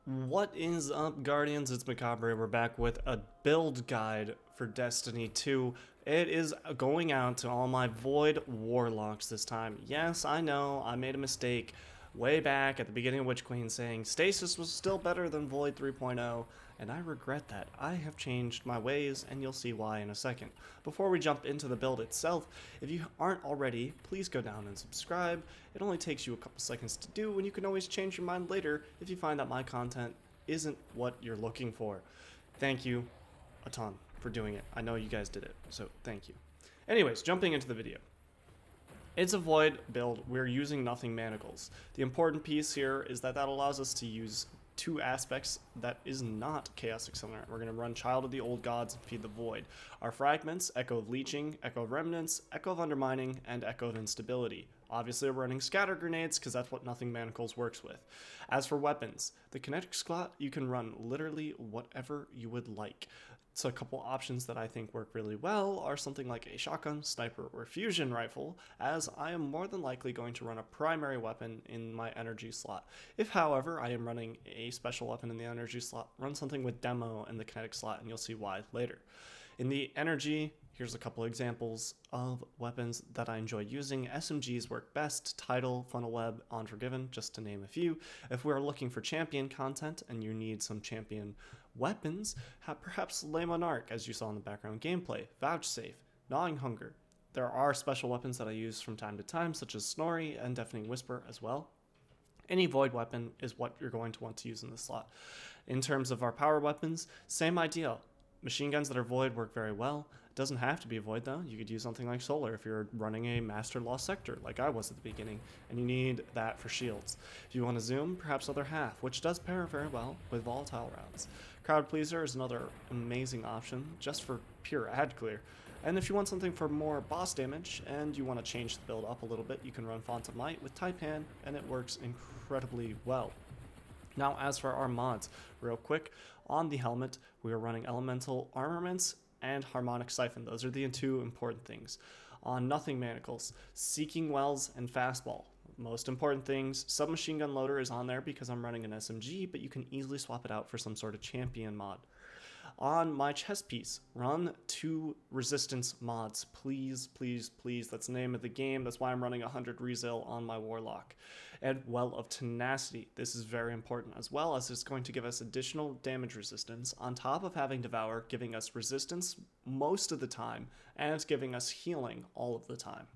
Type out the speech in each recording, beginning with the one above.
What is up, Guardians? It's Macabre. We're back with a build guide for Destiny 2. It is going out to all my Void Warlocks this time. Yes, I know, I made a mistake way back at the beginning of Witch Queen saying Stasis was still better than Void 3.0, and I regret that. I have changed my ways, and you'll see why in a second. Before we jump into the build itself, if you aren't already, please go down and subscribe. It only takes you a couple seconds to do, and you can always change your mind later if you find that my content isn't what you're looking for. Thank you a ton for doing it. I know you guys did it, so thank you. Anyways, jumping into the video. It's a Void build. We're using nothing manacles. The important piece here is that allows us to use two aspects that is not Chaos Accelerant. We're going to run Child of the Old Gods and feed the Void. Our fragments, Echo of Leeching, Echo of Remnants, Echo of Undermining, and Echo of Instability. Obviously we're running Scatter Grenades because that's what Nothing Manacles works with. As for weapons, the kinetic slot, you can run literally whatever you would like. So a couple options that I think work really well are something like a shotgun, sniper, or fusion rifle, as I am more than likely going to run a primary weapon in my energy slot. If, however, I am running a special weapon in the energy slot, run something with demo in the kinetic slot, and you'll see why later. In the energy, here's a couple examples of weapons that I enjoy using. SMGs work best, Tidal, Funnel Web, Unforgiven, just to name a few. If we are looking for champion content and you need some champion weapons, perhaps Le Monarch, as you saw in the background gameplay, Vouchsafe, Gnawing Hunger. There are special weapons that I use from time to time, such as Snorri and Deafening Whisper as well. Any Void weapon is what you're going to want to use in this slot. In terms of our power weapons, same idea. Machine guns that are Void work very well. It doesn't have to be Void though. You could use something like Solar if you're running a Master Lost Sector like I was at the beginning, and you need that for shields. If you want to zoom, perhaps Other Half, which does pair very well with volatile rounds. Crowd Pleaser is another amazing option just for pure ad clear. And if you want something for more boss damage and you want to change the build up a little bit, you can run Font of Might with Taipan, and it works incredibly well. Now, as for our mods, real quick, on the helmet, we are running Elemental Armaments and Harmonic Siphon. Those are the two important things. On Nothing Manacles, Seeking Wells and Fastball. Most important things, Submachine Gun Loader is on there because I'm running an SMG, but you can easily swap it out for some sort of champion mod. On my chest piece, run 2 resistance mods. Please, please, please. That's the name of the game. That's why I'm running 100 Rezel on my Warlock. And Well of Tenacity. This is very important as well, as it's going to give us additional damage resistance on top of having Devour, giving us resistance most of the time, and it's giving us healing all of the time.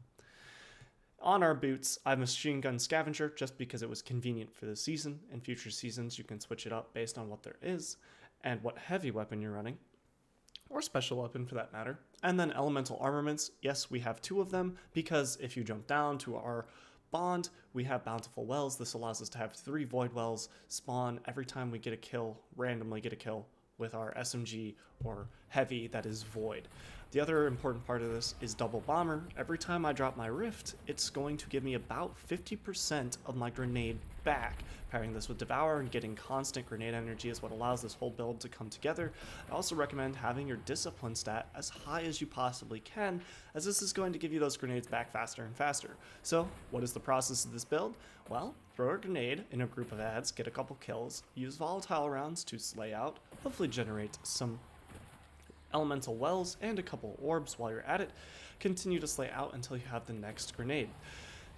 On our boots, I have Machine Gun Scavenger just because it was convenient for this season. In future seasons, you can switch it up based on what there is and what heavy weapon you're running, or special weapon for that matter. And then Elemental Armaments, yes, we have 2 of them because if you jump down to our Bond, we have Bountiful Wells. This allows us to have 3 Void Wells spawn every time we get a kill, randomly get a kill with our SMG or heavy that is Void. The other important part of this is Double Bomber. Every time I drop my Rift, it's going to give me about 50% of my grenade back. Pairing this with Devour and getting constant grenade energy is what allows this whole build to come together. I also recommend having your Discipline stat as high as you possibly can, as this is going to give you those grenades back faster and faster. So, what is the process of this build? Well, throw a grenade in a group of ads, get a couple kills, use volatile rounds to slay out, hopefully generate some elemental wells and a couple orbs while you're at it. Continue to slay out until you have the next grenade.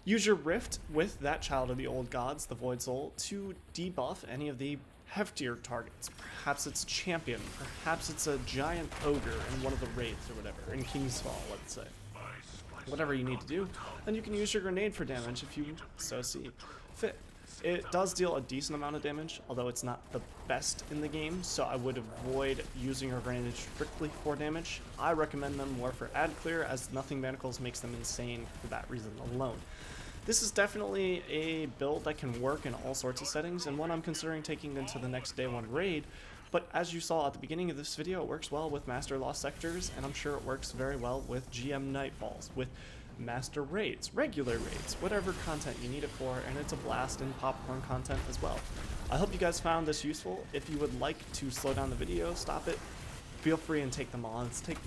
Use your Rift with that Child of the Old Gods, the Void Soul, to debuff any of the heftier targets. Perhaps it's a champion, perhaps it's a giant ogre in one of the raids or whatever, in Kingsfall, let's say. Whatever you need to do, then you can use your grenade for damage if you so see fit. It does deal a decent amount of damage, although it's not the best in the game, so I would avoid using your grenade strictly for damage. I recommend them more for ad clear, as Nothing Manacles makes them insane for that reason alone. This is definitely a build that can work in all sorts of settings, and one I'm considering taking into the next day 1 raid, but as you saw at the beginning of this video, it works well with Master Lost Sectors, and I'm sure it works very well with GM Nightfalls, with Master Raids, regular raids, whatever content you need it for, and it's a blast in popcorn content as well. I hope you guys found this useful. If you would like to slow down the video, stop it, feel free and take the mods. Take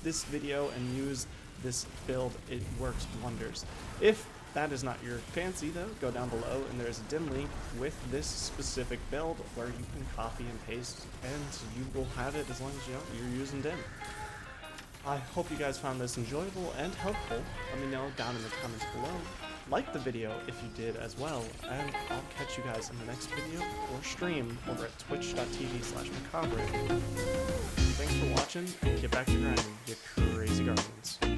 this video and use this build. It works wonders. If that is not your fancy though, go down below and there's a dim link with this specific build where you can copy and paste and you will have it as long as you're using dim. I hope you guys found this enjoyable and helpful. Let me know down in the comments below. Like the video if you did as well, and I'll catch you guys in the next video or stream over at twitch.tv/macabre. Thanks for watching, and get back to grinding, you crazy guardians.